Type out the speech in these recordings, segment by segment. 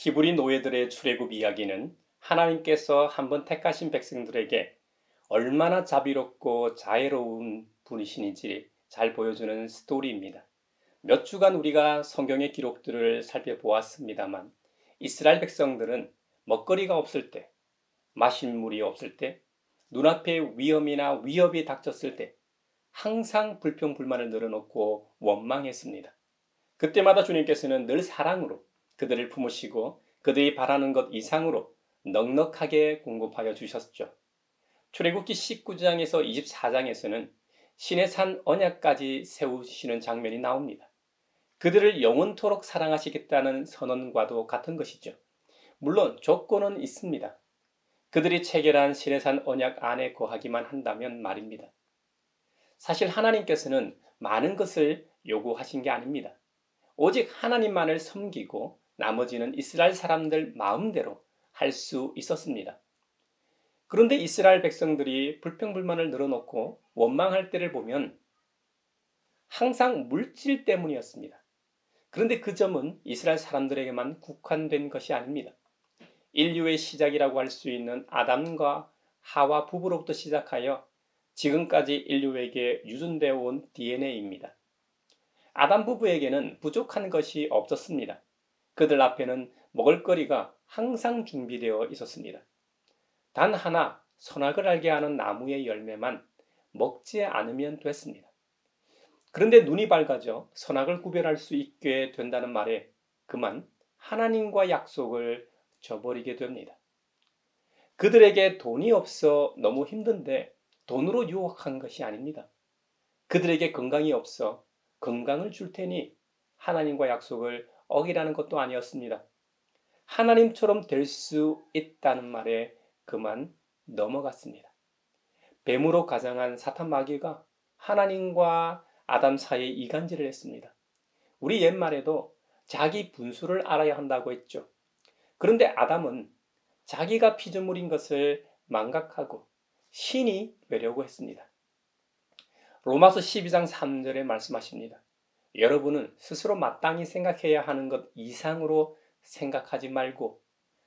히브리 노예들의 출애굽 이야기는 하나님께서 한번 택하신 백성들에게 얼마나 자비롭고 자애로운 분이신지 잘 보여주는 스토리입니다. 몇 주간 우리가 성경의 기록들을 살펴보았습니다만 이스라엘 백성들은 먹거리가 없을 때, 마실 물이 없을 때, 눈앞에 위험이나 위협이 닥쳤을 때 항상 불평불만을 늘어놓고 원망했습니다. 그때마다 주님께서는 늘 사랑으로 그들을 품으시고 그들이 바라는 것 이상으로 넉넉하게 공급하여 주셨죠. 출애굽기 19장에서 24장에서는 신의 산 언약까지 세우시는 장면이 나옵니다. 그들을 영원토록 사랑하시겠다는 선언과도 같은 것이죠. 물론 조건은 있습니다. 그들이 체결한 신의 산 언약 안에 거하기만 한다면 말입니다. 사실 하나님께서는 많은 것을 요구하신 게 아닙니다. 오직 하나님만을 섬기고 나머지는 이스라엘 사람들 마음대로 할 수 있었습니다. 그런데 이스라엘 백성들이 불평불만을 늘어놓고 원망할 때를 보면 항상 물질 때문이었습니다. 그런데 그 점은 이스라엘 사람들에게만 국한된 것이 아닙니다. 인류의 시작이라고 할 수 있는 아담과 하와 부부로부터 시작하여 지금까지 인류에게 유전되어 온 DNA입니다. 아담 부부에게는 부족한 것이 없었습니다. 그들 앞에는 먹을거리가 항상 준비되어 있었습니다. 단 하나 선악을 알게 하는 나무의 열매만 먹지 않으면 됐습니다. 그런데 눈이 밝아져 선악을 구별할 수 있게 된다는 말에 그만 하나님과 약속을 저버리게 됩니다. 그들에게 돈이 없어 너무 힘든데 돈으로 유혹한 것이 아닙니다. 그들에게 건강이 없어 건강을 줄 테니 하나님과 약속을 어기라는 것도 아니었습니다. 하나님처럼 될 수 있다는 말에 그만 넘어갔습니다. 뱀으로 가장한 사탄 마귀가 하나님과 아담 사이에 이간질을 했습니다. 우리 옛말에도 자기 분수를 알아야 한다고 했죠. 그런데 아담은 자기가 피조물인 것을 망각하고 신이 되려고 했습니다. 로마서 12장 3절에 말씀하십니다. 여러분은 스스로 마땅히 생각해야 하는 것 이상으로 생각하지 말고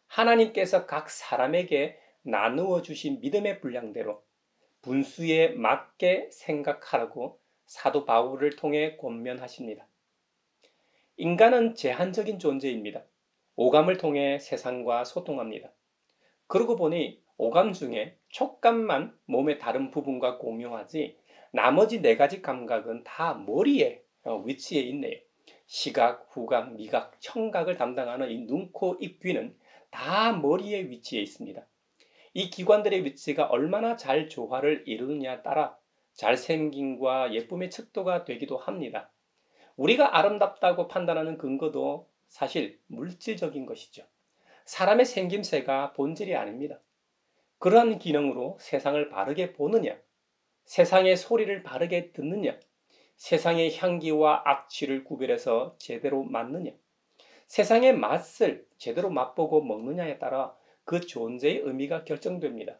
하나님께서 각 사람에게 나누어 주신 믿음의 분량대로 분수에 맞게 생각하라고 사도 바울을 통해 권면하십니다. 인간은 제한적인 존재입니다. 오감을 통해 세상과 소통합니다. 그러고 보니 오감 중에 촉감만 몸의 다른 부분과 공유하지 나머지 네 가지 감각은 다 머리에 위치해 있네요. 시각, 후각, 미각, 청각을 담당하는 이 눈, 코, 입, 귀는 다 머리에 위치해 있습니다. 이 기관들의 위치가 얼마나 잘 조화를 이루느냐에 따라 잘생김과 예쁨의 척도가 되기도 합니다. 우리가 아름답다고 판단하는 근거도 사실 물질적인 것이죠. 사람의 생김새가 본질이 아닙니다. 그러한 기능으로 세상을 바르게 보느냐, 세상의 소리를 바르게 듣느냐, 세상의 향기와 악취를 구별해서 제대로 맡느냐, 세상의 맛을 제대로 맛보고 먹느냐에 따라 그 존재의 의미가 결정됩니다.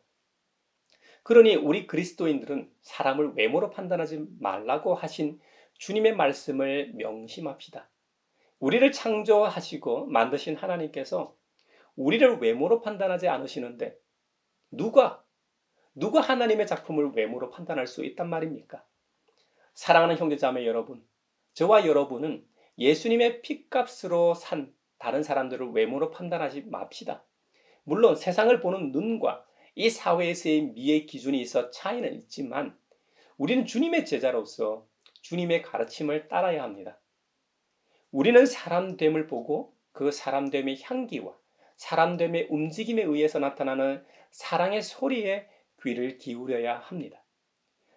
그러니 우리 그리스도인들은 사람을 외모로 판단하지 말라고 하신 주님의 말씀을 명심합시다. 우리를 창조하시고 만드신 하나님께서 우리를 외모로 판단하지 않으시는데 누가 하나님의 작품을 외모로 판단할 수 있단 말입니까? 사랑하는 형제자매 여러분, 저와 여러분은 예수님의 핏값으로 산 다른 사람들을 외모로 판단하지 맙시다. 물론 세상을 보는 눈과 이 사회에서의 미의 기준이 있어 차이는 있지만 우리는 주님의 제자로서 주님의 가르침을 따라야 합니다. 우리는 사람됨을 보고 그 사람됨의 향기와 사람됨의 움직임에 의해서 나타나는 사랑의 소리에 귀를 기울여야 합니다.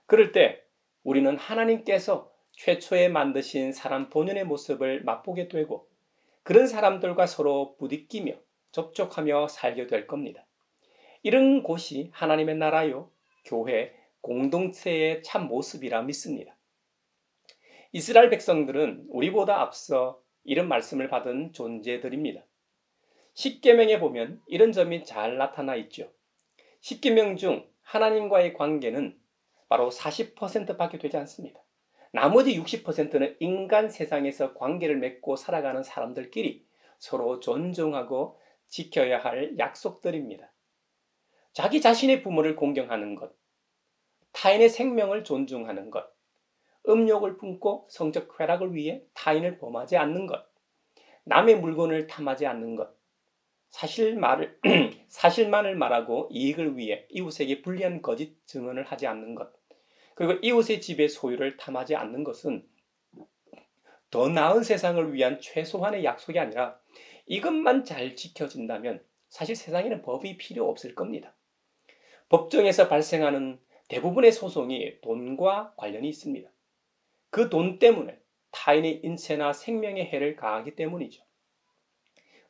그럴 때 우리는 하나님께서 최초에 만드신 사람 본연의 모습을 맛보게 되고 그런 사람들과 서로 부딪히며 접촉하며 살게 될 겁니다. 이런 곳이 하나님의 나라요, 교회, 공동체의 참 모습이라 믿습니다. 이스라엘 백성들은 우리보다 앞서 이런 말씀을 받은 존재들입니다. 십계명에 보면 이런 점이 잘 나타나 있죠. 십계명 중 하나님과의 관계는 바로 40%밖에 되지 않습니다. 나머지 60%는 인간 세상에서 관계를 맺고 살아가는 사람들끼리 서로 존중하고 지켜야 할 약속들입니다. 자기 자신의 부모를 공경하는 것, 타인의 생명을 존중하는 것, 음욕을 품고 성적 쾌락을 위해 타인을 범하지 않는 것, 남의 물건을 탐하지 않는 것, 사실만을 말하고 이익을 위해 이웃에게 불리한 거짓 증언을 하지 않는 것, 그리고 이웃의 집의 소유를 탐하지 않는 것은 더 나은 세상을 위한 최소한의 약속이 아니라 이것만 잘 지켜진다면 사실 세상에는 법이 필요 없을 겁니다. 법정에서 발생하는 대부분의 소송이 돈과 관련이 있습니다. 그 돈 때문에 타인의 인체나 생명에 해를 가하기 때문이죠.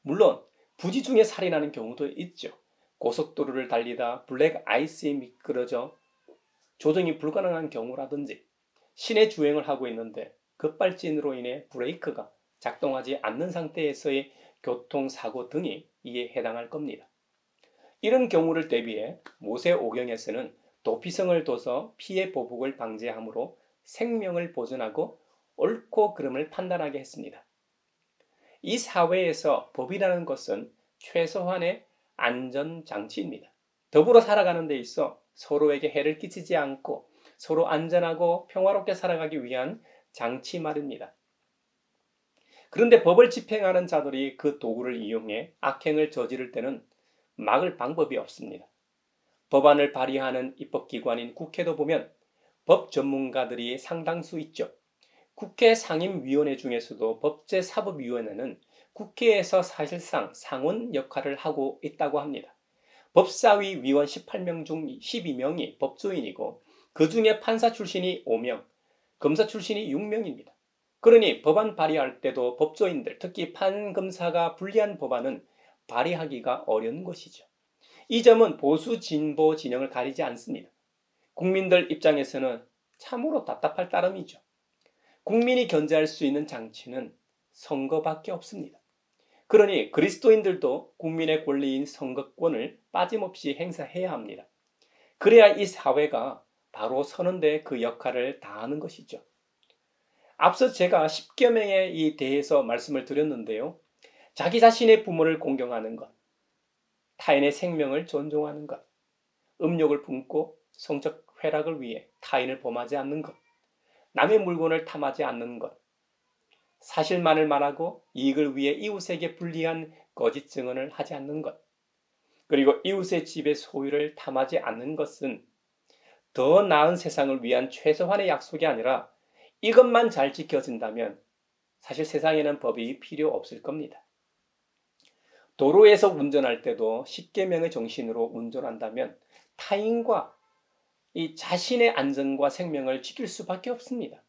물론 부지 중에 살인하는 경우도 있죠. 고속도로를 달리다 블랙 아이스에 미끄러져 조정이 불가능한 경우라든지 시내 주행을 하고 있는데 급발진으로 인해 브레이크가 작동하지 않는 상태에서의 교통사고 등이 이에 해당할 겁니다. 이런 경우를 대비해 모세오경에서는 도피성을 둬서 피해 보복을 방지하므로 생명을 보존하고 옳고 그름을 판단하게 했습니다. 이 사회에서 법이라는 것은 최소한의 안전장치입니다. 더불어 살아가는 데 있어 서로에게 해를 끼치지 않고 서로 안전하고 평화롭게 살아가기 위한 장치 말입니다. 그런데 법을 집행하는 자들이 그 도구를 이용해 악행을 저지를 때는 막을 방법이 없습니다. 법안을 발의하는 입법기관인 국회도 보면 법 전문가들이 상당수 있죠. 국회 상임위원회 중에서도 법제사법위원회는 국회에서 사실상 상원 역할을 하고 있다고 합니다. 법사위 위원 18명 중 12명이 법조인이고 그 중에 판사 출신이 5명, 검사 출신이 6명입니다. 그러니 법안 발의할 때도 법조인들, 특히 판검사가 불리한 법안은 발의하기가 어려운 것이죠. 이 점은 보수 진보 진영을 가리지 않습니다. 국민들 입장에서는 참으로 답답할 따름이죠. 국민이 견제할 수 있는 장치는 선거밖에 없습니다. 그러니 그리스도인들도 국민의 권리인 선거권을 빠짐없이 행사해야 합니다. 그래야 이 사회가 바로 서는 데 그 역할을 다하는 것이죠. 앞서 제가 십계명에 대해서 말씀을 드렸는데요. 자기 자신의 부모를 공경하는 것, 타인의 생명을 존중하는 것, 음욕을 품고 성적 쾌락을 위해 타인을 범하지 않는 것, 남의 물건을 탐하지 않는 것, 사실만을 말하고 이익을 위해 이웃에게 불리한 거짓 증언을 하지 않는 것, 그리고 이웃의 집의 소유를 탐하지 않는 것은 더 나은 세상을 위한 최소한의 약속이 아니라 이것만 잘 지켜진다면 사실 세상에는 법이 필요 없을 겁니다. 도로에서 운전할 때도 십계명의 정신으로 운전한다면 타인과 이 자신의 안전과 생명을 지킬 수밖에 없습니다.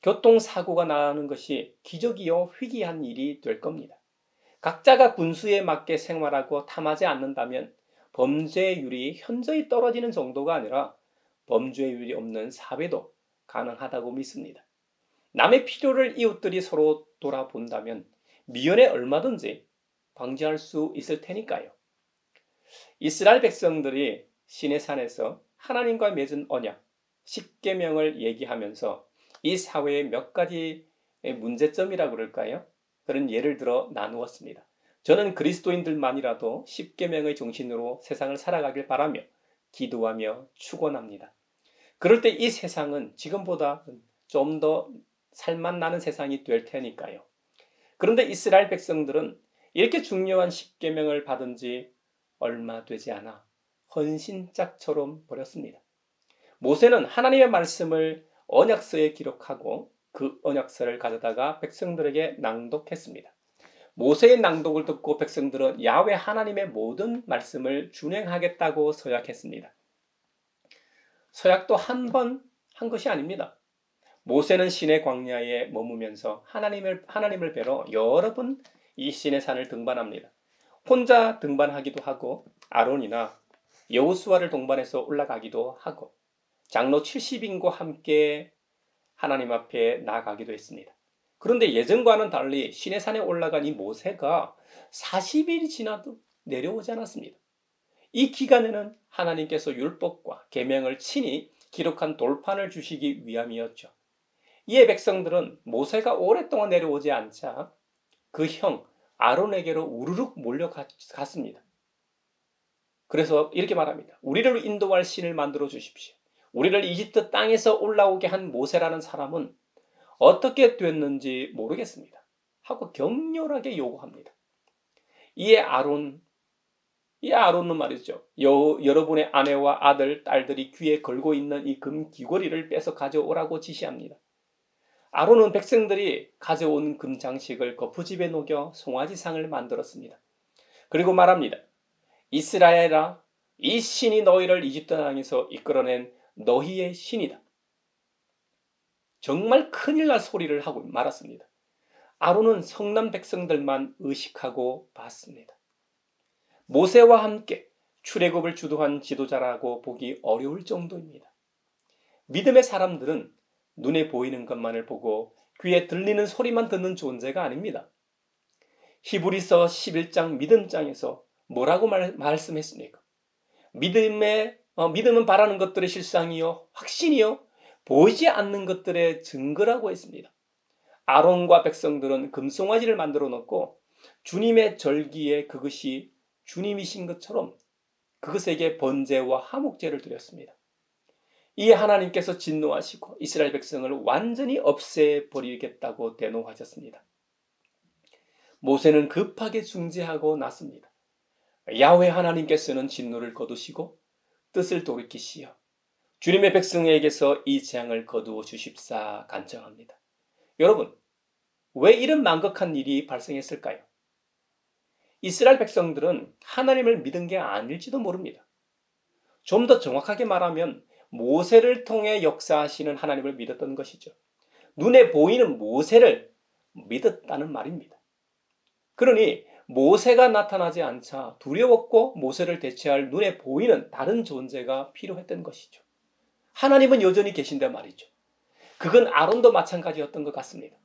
교통사고가 나는 것이 기적이요 희귀한 일이 될 겁니다. 각자가 분수에 맞게 생활하고 탐하지 않는다면 범죄율이 현저히 떨어지는 정도가 아니라 범죄율이 없는 사회도 가능하다고 믿습니다. 남의 필요를 이웃들이 서로 돌아본다면 미연에 얼마든지 방지할 수 있을 테니까요. 이스라엘 백성들이 시내산에서 하나님과 맺은 언약, 십계명을 얘기하면서 이 사회의 몇 가지 문제점이라고 그럴까요? 그런 예를 들어 나누었습니다. 저는 그리스도인들만이라도 십계명의 정신으로 세상을 살아가길 바라며 기도하며 축원합니다. 그럴 때 이 세상은 지금보다 좀 더 살맛 나는 세상이 될 테니까요. 그런데 이스라엘 백성들은 이렇게 중요한 십계명을 받은 지 얼마 되지 않아 헌신짝처럼 버렸습니다. 모세는 하나님의 말씀을 언약서에 기록하고 그 언약서를 가져다가 백성들에게 낭독했습니다. 모세의 낭독을 듣고 백성들은 야훼 하나님의 모든 말씀을 준행하겠다고 서약했습니다. 서약도 한 번 한 것이 아닙니다. 모세는 시내 광야에 머무면서 하나님을 뵈러 여러 번 이 시내산을 등반합니다. 혼자 등반하기도 하고 아론이나 여호수아를 동반해서 올라가기도 하고 장로 70인과 함께 하나님 앞에 나아가기도 했습니다. 그런데 예전과는 달리 시내산에 올라간 이 모세가 40일이 지나도 내려오지 않았습니다. 이 기간에는 하나님께서 율법과 계명을 친히 기록한 돌판을 주시기 위함이었죠. 이에 백성들은 모세가 오랫동안 내려오지 않자 그 형 아론에게로 우르륵 몰려갔습니다. 그래서 이렇게 말합니다. 우리를 인도할 신을 만들어 주십시오. 우리를 이집트 땅에서 올라오게 한 모세라는 사람은 어떻게 됐는지 모르겠습니다. 하고 격렬하게 요구합니다. 이에 아론은 말이죠. 여러분의 아내와 아들, 딸들이 귀에 걸고 있는 이 금 귀걸이를 빼서 가져오라고 지시합니다. 아론은 백성들이 가져온 금 장식을 거푸집에 녹여 송아지상을 만들었습니다. 그리고 말합니다. 이스라엘아, 이 신이 너희를 이집트 땅에서 이끌어낸 너희의 신이다. 정말 큰일 날 소리를 하고 말았습니다. 아론은 성난 백성들만 의식하고 봤습니다. 모세와 함께 출애굽을 주도한 지도자라고 보기 어려울 정도입니다. 믿음의 사람들은 눈에 보이는 것만을 보고 귀에 들리는 소리만 듣는 존재가 아닙니다. 히브리서 11장 믿음장에서 뭐라고 말씀했습니까? 믿음은 바라는 것들의 실상이요 확신이요 보이지 않는 것들의 증거라고 했습니다. 아론과 백성들은 금송아지를 만들어 놓고 주님의 절기에 그것이 주님이신 것처럼 그것에게 번제와 화목제를 드렸습니다. 이에 하나님께서 진노하시고 이스라엘 백성을 완전히 없애버리겠다고 대노하셨습니다. 모세는 급하게 중재하고 났습니다. 야훼 하나님께서는 진노를 거두시고 뜻을 돌이키시어 주님의 백성에게서 이 재앙을 거두어 주십사 간청합니다. 여러분, 왜 이런 망극한 일이 발생했을까요? 이스라엘 백성들은 하나님을 믿은 게 아닐지도 모릅니다. 좀 더 정확하게 말하면 모세를 통해 역사하시는 하나님을 믿었던 것이죠. 눈에 보이는 모세를 믿었다는 말입니다. 그러니 모세가 나타나지 않자 두려웠고 모세를 대체할 눈에 보이는 다른 존재가 필요했던 것이죠. 하나님은 여전히 계신데 말이죠. 그건 아론도 마찬가지였던 것 같습니다.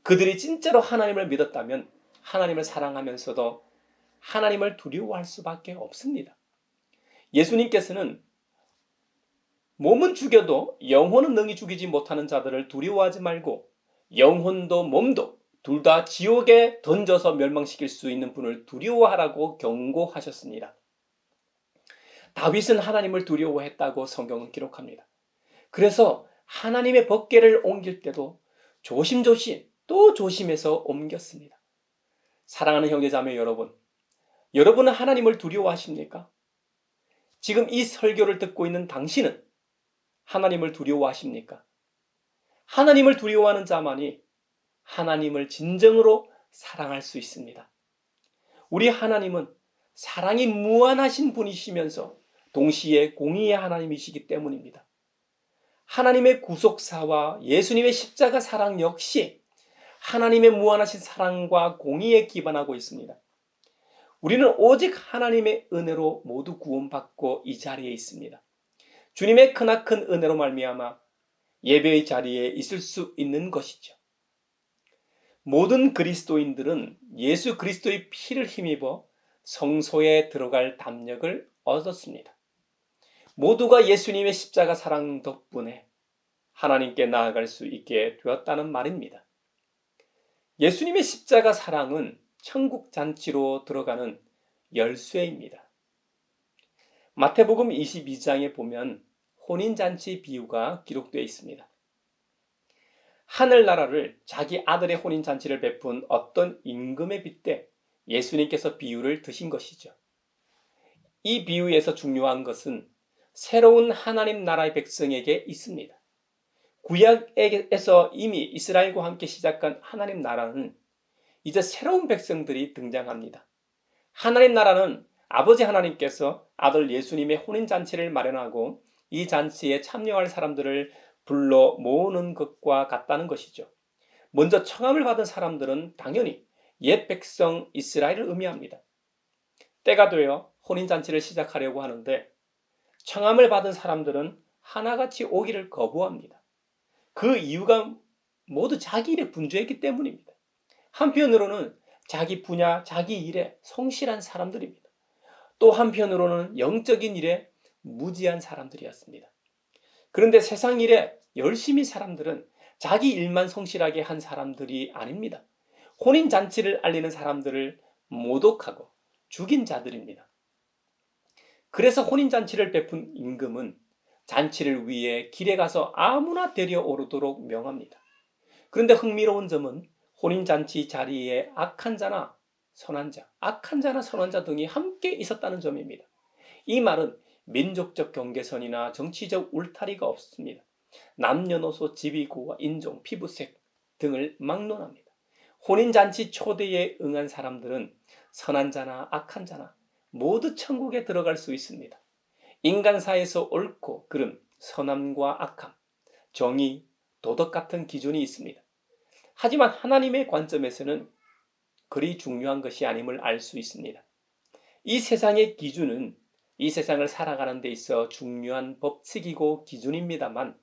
그들이 진짜로 하나님을 믿었다면 하나님을 사랑하면서도 하나님을 두려워할 수밖에 없습니다. 예수님께서는 몸은 죽여도 영혼은 능히 죽이지 못하는 자들을 두려워하지 말고 영혼도 몸도 둘 다 지옥에 던져서 멸망시킬 수 있는 분을 두려워하라고 경고하셨습니다. 다윗은 하나님을 두려워했다고 성경은 기록합니다. 그래서 하나님의 법궤를 옮길 때도 조심조심 또 조심해서 옮겼습니다. 사랑하는 형제자매 여러분, 여러분은 하나님을 두려워하십니까? 지금 이 설교를 듣고 있는 당신은 하나님을 두려워하십니까? 하나님을 두려워하는 자만이 하나님을 진정으로 사랑할 수 있습니다. 우리 하나님은 사랑이 무한하신 분이시면서 동시에 공의의 하나님이시기 때문입니다. 하나님의 구속사와 예수님의 십자가 사랑 역시 하나님의 무한하신 사랑과 공의에 기반하고 있습니다. 우리는 오직 하나님의 은혜로 모두 구원받고 이 자리에 있습니다. 주님의 크나큰 은혜로 말미암아 예배의 자리에 있을 수 있는 것이죠. 모든 그리스도인들은 예수 그리스도의 피를 힘입어 성소에 들어갈 담력을 얻었습니다. 모두가 예수님의 십자가 사랑 덕분에 하나님께 나아갈 수 있게 되었다는 말입니다. 예수님의 십자가 사랑은 천국 잔치로 들어가는 열쇠입니다. 마태복음 22장에 보면 혼인잔치 비유가 기록되어 있습니다. 하늘나라를 자기 아들의 혼인잔치를 베푼 어떤 임금에 빗대 예수님께서 비유를 드신 것이죠. 이 비유에서 중요한 것은 새로운 하나님 나라의 백성에게 있습니다. 구약에서 이미 이스라엘과 함께 시작한 하나님 나라는 이제 새로운 백성들이 등장합니다. 하나님 나라는 아버지 하나님께서 아들 예수님의 혼인잔치를 마련하고 이 잔치에 참여할 사람들을 불러 모으는 것과 같다는 것이죠. 먼저 청함을 받은 사람들은 당연히 옛 백성 이스라엘을 의미합니다. 때가 되어 혼인잔치를 시작하려고 하는데 청함을 받은 사람들은 하나같이 오기를 거부합니다. 그 이유가 모두 자기 일에 분주했기 때문입니다. 한편으로는 자기 분야, 자기 일에 성실한 사람들입니다. 또 한편으로는 영적인 일에 무지한 사람들이었습니다. 그런데 세상 일에 열심히 사람들은 자기 일만 성실하게 한 사람들이 아닙니다. 혼인잔치를 알리는 사람들을 모독하고 죽인 자들입니다. 그래서 혼인잔치를 베푼 임금은 잔치를 위해 길에 가서 아무나 데려오도록 명합니다. 그런데 흥미로운 점은 혼인잔치 자리에 악한 자나 선한 자 등이 함께 있었다는 점입니다. 이 말은 민족적 경계선이나 정치적 울타리가 없습니다. 남녀노소, 지위고와 인종, 피부색 등을 막론합니다. 혼인잔치 초대에 응한 사람들은 선한 자나 악한 자나 모두 천국에 들어갈 수 있습니다. 인간사에서 옳고 그름, 선함과 악함, 정의, 도덕 같은 기준이 있습니다. 하지만 하나님의 관점에서는 그리 중요한 것이 아님을 알 수 있습니다. 이 세상의 기준은 이 세상을 살아가는 데 있어 중요한 법칙이고 기준입니다만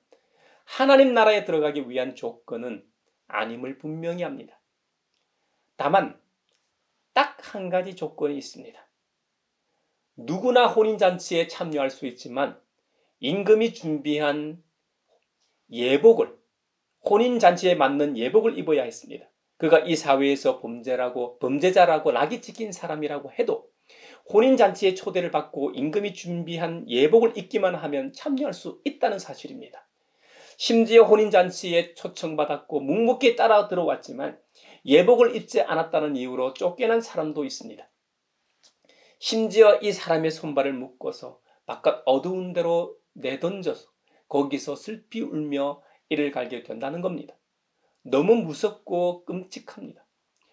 하나님 나라에 들어가기 위한 조건은 아님을 분명히 합니다. 다만 딱 한 가지 조건이 있습니다. 누구나 혼인잔치에 참여할 수 있지만 임금이 준비한 혼인잔치에 맞는 예복을 입어야 했습니다. 그가 이 사회에서 범죄자라고 락이 찍힌 사람이라고 해도 혼인잔치에 초대를 받고 임금이 준비한 예복을 입기만 하면 참여할 수 있다는 사실입니다. 심지어 혼인잔치에 초청받았고 묵묵히 따라 들어왔지만 예복을 입지 않았다는 이유로 쫓겨난 사람도 있습니다. 심지어 이 사람의 손발을 묶어서 바깥 어두운 데로 내던져서 거기서 슬피 울며 이를 갈게 된다는 겁니다. 너무 무섭고 끔찍합니다.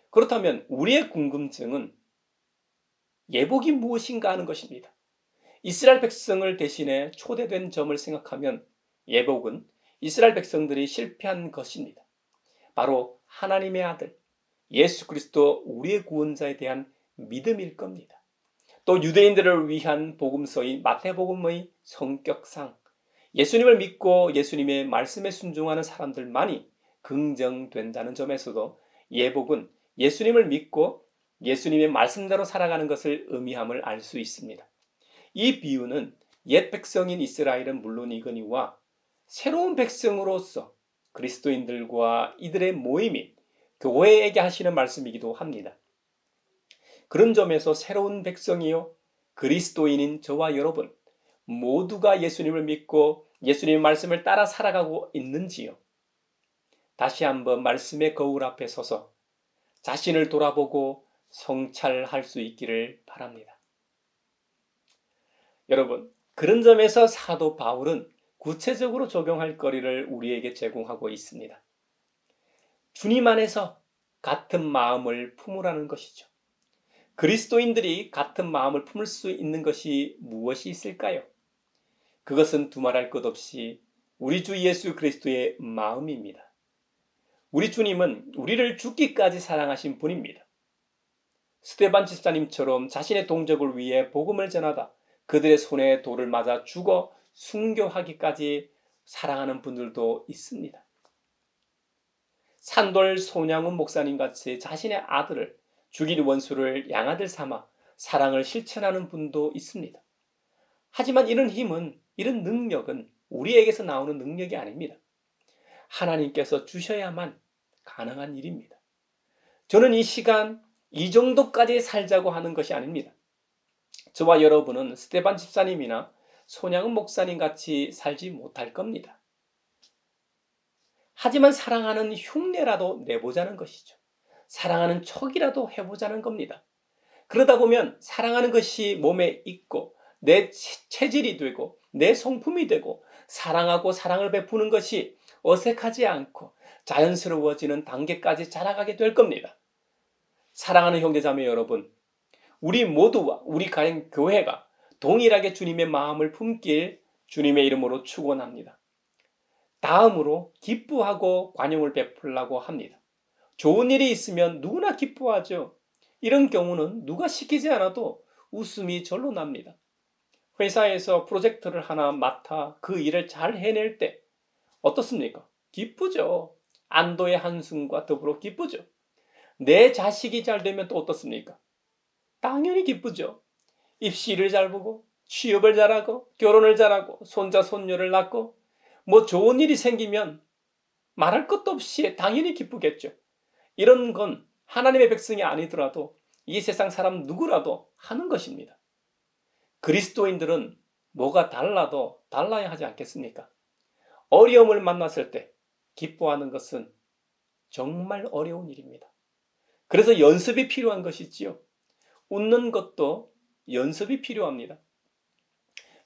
그렇다면 우리의 궁금증은 예복이 무엇인가 하는 것입니다. 이스라엘 백성을 대신해 초대된 점을 생각하면 예복은 이스라엘 백성들이 실패한 것입니다. 바로 하나님의 아들 예수 그리스도 우리의 구원자에 대한 믿음일 겁니다. 또 유대인들을 위한 복음서인 마태복음의 성격상 예수님을 믿고 예수님의 말씀에 순종하는 사람들만이 긍정된다는 점에서도 예복은 예수님을 믿고 예수님의 말씀대로 살아가는 것을 의미함을 알 수 있습니다. 이 비유는 옛 백성인 이스라엘은 물론이거니와 새로운 백성으로서 그리스도인들과 이들의 모임인 교회에게 하시는 말씀이기도 합니다. 그런 점에서 새로운 백성이요 그리스도인인 저와 여러분 모두가 예수님을 믿고 예수님의 말씀을 따라 살아가고 있는지요? 다시 한번 말씀의 거울 앞에 서서 자신을 돌아보고 성찰할 수 있기를 바랍니다. 여러분, 그런 점에서 사도 바울은 구체적으로 적용할 거리를 우리에게 제공하고 있습니다. 주님 안에서 같은 마음을 품으라는 것이죠. 그리스도인들이 같은 마음을 품을 수 있는 것이 무엇이 있을까요? 그것은 두말할 것 없이 우리 주 예수 그리스도의 마음입니다. 우리 주님은 우리를 죽기까지 사랑하신 분입니다. 스데반 집사님처럼 자신의 동족을 위해 복음을 전하다 그들의 손에 돌을 맞아 죽어 순교하기까지 사랑하는 분들도 있습니다. 산돌 손양훈 목사님 같이 자신의 아들을 죽인 원수를 양아들 삼아 사랑을 실천하는 분도 있습니다. 하지만 이런 힘은, 이런 능력은 우리에게서 나오는 능력이 아닙니다. 하나님께서 주셔야만 가능한 일입니다. 저는 이 시간 이 정도까지 살자고 하는 것이 아닙니다. 저와 여러분은 스데반 집사님이나 손양훈 목사님 같이 살지 못할 겁니다. 하지만 사랑하는 흉내라도 내보자는 것이죠. 사랑하는 척이라도 해보자는 겁니다. 그러다 보면 사랑하는 것이 몸에 있고 내 체질이 되고 내 성품이 되고 사랑하고 사랑을 베푸는 것이 어색하지 않고 자연스러워지는 단계까지 자라가게 될 겁니다. 사랑하는 형제자매 여러분, 우리 모두와 우리 가정 교회가 동일하게 주님의 마음을 품길 주님의 이름으로 축원합니다. 다음으로 기뻐하고 관용을 베풀라고 합니다. 좋은 일이 있으면 누구나 기뻐하죠. 이런 경우는 누가 시키지 않아도 웃음이 절로 납니다. 회사에서 프로젝트를 하나 맡아 그 일을 잘 해낼 때 어떻습니까? 기쁘죠. 안도의 한숨과 더불어 기쁘죠. 내 자식이 잘 되면 또 어떻습니까? 당연히 기쁘죠. 입시를 잘 보고 취업을 잘하고 결혼을 잘하고 손자 손녀를 낳고 뭐 좋은 일이 생기면 말할 것도 없이 당연히 기쁘겠죠. 이런 건 하나님의 백성이 아니더라도 이 세상 사람 누구라도 하는 것입니다. 그리스도인들은 뭐가 달라도 달라야 하지 않겠습니까? 어려움을 만났을 때 기뻐하는 것은 정말 어려운 일입니다. 그래서 연습이 필요한 것이지요. 웃는 것도 연습이 필요합니다.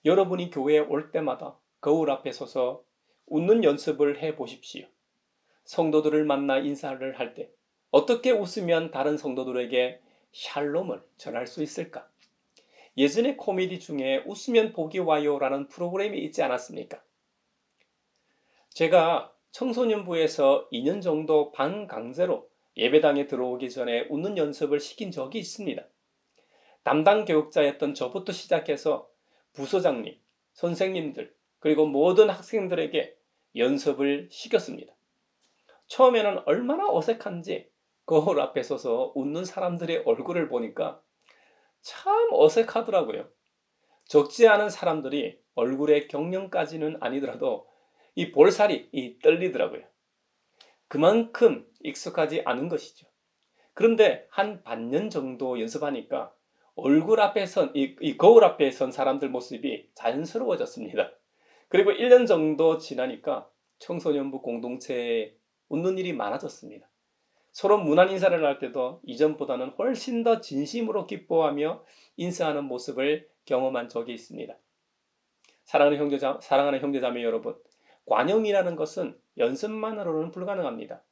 여러분이 교회에 올 때마다 거울 앞에 서서 웃는 연습을 해 보십시오. 성도들을 만나 인사를 할 때 어떻게 웃으면 다른 성도들에게 샬롬을 전할 수 있을까? 예전에 코미디 중에 웃으면 복이 와요라는 프로그램이 있지 않았습니까? 제가 청소년부에서 2년 정도 반강제로 예배당에 들어오기 전에 웃는 연습을 시킨 적이 있습니다. 담당 교육자였던 저부터 시작해서 부서장님, 선생님들, 그리고 모든 학생들에게 연습을 시켰습니다. 처음에는 얼마나 어색한지 거울 앞에 서서 웃는 사람들의 얼굴을 보니까 참 어색하더라고요. 적지 않은 사람들이 얼굴에 경련까지는 아니더라도 이 볼살이 떨리더라고요. 그만큼 익숙하지 않은 것이죠. 그런데 한 반년 정도 연습하니까 얼굴 앞에 이 거울 앞에 선 사람들 모습이 자연스러워졌습니다. 그리고 1년 정도 지나니까 청소년부 공동체에 웃는 일이 많아졌습니다. 서로 문안 인사를 할 때도 이전보다는 훨씬 더 진심으로 기뻐하며 인사하는 모습을 경험한 적이 있습니다. 사랑하는 형제자매 여러분, 관용이라는 것은 연습만으로는 불가능합니다.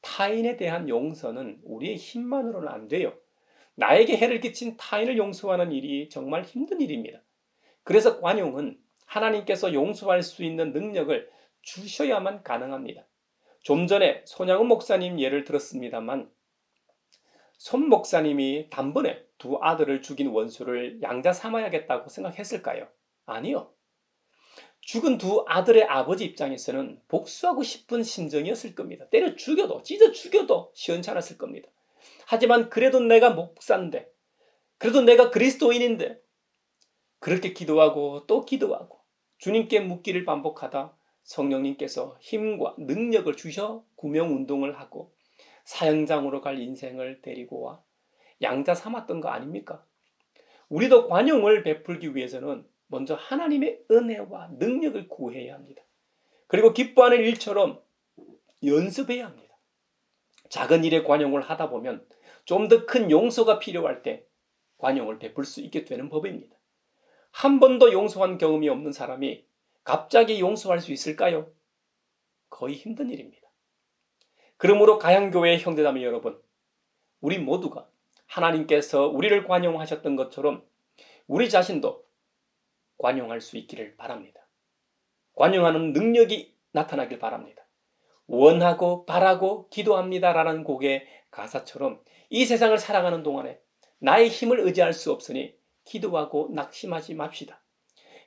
타인에 대한 용서는 우리의 힘만으로는 안 돼요. 나에게 해를 끼친 타인을 용서하는 일이 정말 힘든 일입니다. 그래서 관용은 하나님께서 용서할 수 있는 능력을 주셔야만 가능합니다. 좀 전에 손양훈 목사님 예를 들었습니다만 손 목사님이 단번에 두 아들을 죽인 원수를 양자 삼아야겠다고 생각했을까요? 아니요. 죽은 두 아들의 아버지 입장에서는 복수하고 싶은 심정이었을 겁니다. 때려 죽여도 찢어 죽여도 시원찮았을 겁니다. 하지만 그래도 내가 목사인데, 그래도 내가 그리스도인인데, 그렇게 기도하고 또 기도하고 주님께 묻기를 반복하다 성령님께서 힘과 능력을 주셔 구명운동을 하고 사형장으로 갈 인생을 데리고 와 양자 삼았던 거 아닙니까? 우리도 관용을 베풀기 위해서는 먼저 하나님의 은혜와 능력을 구해야 합니다. 그리고 기뻐하는 일처럼 연습해야 합니다. 작은 일에 관용을 하다 보면 좀 더 큰 용서가 필요할 때 관용을 베풀 수 있게 되는 법입니다. 한 번도 용서한 경험이 없는 사람이 갑자기 용서할 수 있을까요? 거의 힘든 일입니다. 그러므로 가양교회의 형제자매 여러분, 우리 모두가 하나님께서 우리를 관용하셨던 것처럼 우리 자신도 관용할 수 있기를 바랍니다. 관용하는 능력이 나타나길 바랍니다. 원하고 바라고 기도합니다라는 곡의 가사처럼 이 세상을 살아가는 동안에 나의 힘을 의지할 수 없으니 기도하고 낙심하지 맙시다.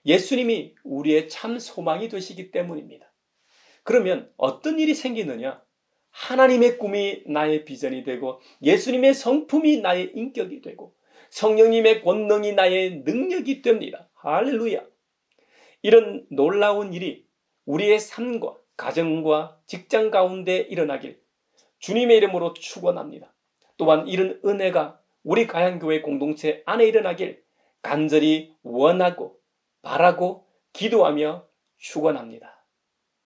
예수님이 우리의 참 소망이 되시기 때문입니다. 그러면 어떤 일이 생기느냐? 하나님의 꿈이 나의 비전이 되고 예수님의 성품이 나의 인격이 되고 성령님의 권능이 나의 능력이 됩니다. 할렐루야! 이런 놀라운 일이 우리의 삶과 가정과 직장 가운데 일어나길 주님의 이름으로 축원합니다. 또한 이런 은혜가 우리 가양교회 공동체 안에 일어나길 간절히 원하고 바라고 기도하며 축원합니다.